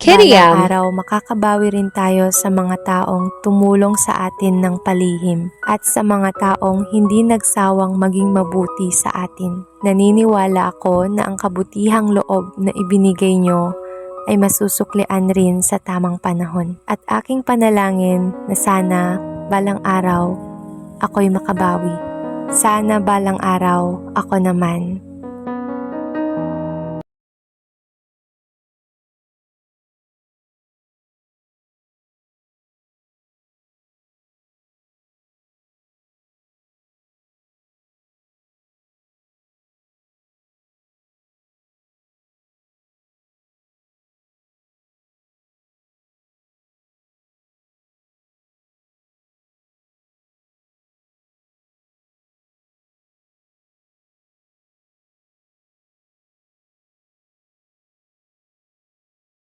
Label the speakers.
Speaker 1: Balang
Speaker 2: Kidding.
Speaker 1: araw makakabawi rin tayo sa mga taong tumulong sa atin ng palihim at sa mga taong hindi nagsawang maging mabuti sa atin. Naniniwala ako na ang kabutihang loob na ibinigay nyo ay masusuklian rin sa tamang panahon. At aking panalangin na sana balang araw ako'y makabawi. Sana balang araw ako naman